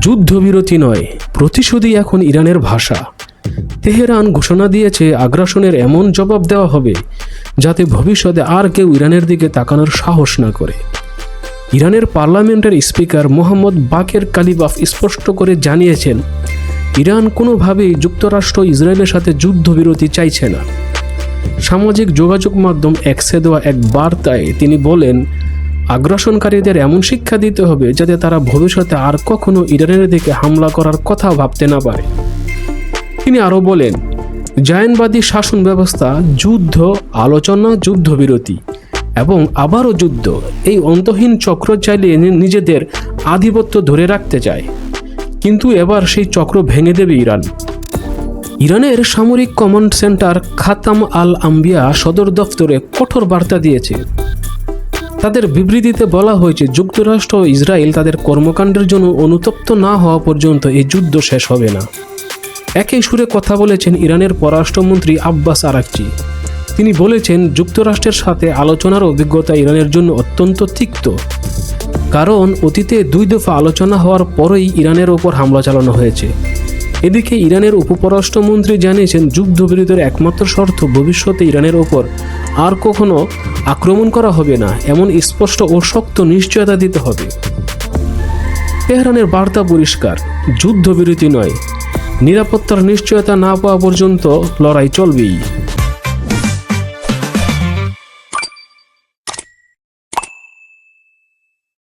যুদ্ধবিরতি নয়, প্রতিশোধই এখন ইরানের ভাষা। তেহরান ঘোষণা দিয়েছে আগ্রাসনের এমন জবাব দেওয়া হবে যাতে ভবিষ্যতে আর কেউ ইরানের দিকে তাকানোর সাহস না করে। ইরানের পার্লামেন্টের স্পিকার মোহাম্মদ বাকের কালিবাফ স্পষ্ট করে জানিয়েছেন, ইরান কোনোভাবেই যুক্তরাষ্ট্র ইসরায়েলের সাথে যুদ্ধবিরতি চাইছে না। সামাজিক যোগাযোগ মাধ্যম এক্সে দেওয়া এক বার্তায় তিনি বলেন, আগ্রাসনকারীদের এমন শিক্ষা দিতে হবে যাতে তারা ভবিষ্যতে আর কখনো ইরানের দিকে হামলা করার কথা ভাবতে না পারে। তিনি আরও বলেন, জায়নবাদী শাসন ব্যবস্থা যুদ্ধ, আলোচনা, যুদ্ধবিরতি এবং আবারও যুদ্ধ, এই অন্তহীন চক্র চালিয়ে নিজেদের আধিপত্য ধরে রাখতে চায়। কিন্তু এবার সেই চক্র ভেঙে দেবে ইরান। ইরানের সামরিক কমান্ড সেন্টার খাতাম আল আম্বিয়া সদর দফতরে কঠোর বার্তা দিয়েছে। তাদের বিবৃতিতে বলা হয়েছে, যুক্তরাষ্ট্র ও ইসরায়েল তাদের কর্মকাণ্ডের জন্য অনুতপ্ত না হওয়া পর্যন্ত এই যুদ্ধ শেষ হবে না। একই সুরে কথা বলেছেন ইরানের পররাষ্ট্রমন্ত্রী আব্বাস আরাকচি। তিনি বলেছেন, যুক্তরাষ্ট্রের সাথে আলোচনার অভিজ্ঞতা ইরানের জন্য অত্যন্ত তিক্ত, কারণ অতীতে 2 দফা আলোচনা হওয়ার পরেই ইরানের ওপর হামলা চালানো হয়েছে। এদিকে ইরানের উপপররাষ্ট্রমন্ত্রী জানিয়েছেন, যুদ্ধবিরতির একমাত্র শর্ত ভবিষ্যতে ইরানের ওপর আর কখনো আক্রমণ করা হবে না, এমন স্পষ্ট ও শক্ত নিশ্চয়তা দিতে হবে। তেহরানের বার্তা পরিষ্কার, যুদ্ধবিরতি নয়, নিরাপত্তার নিশ্চয়তা না পাওয়া পর্যন্ত লড়াই চলবেই।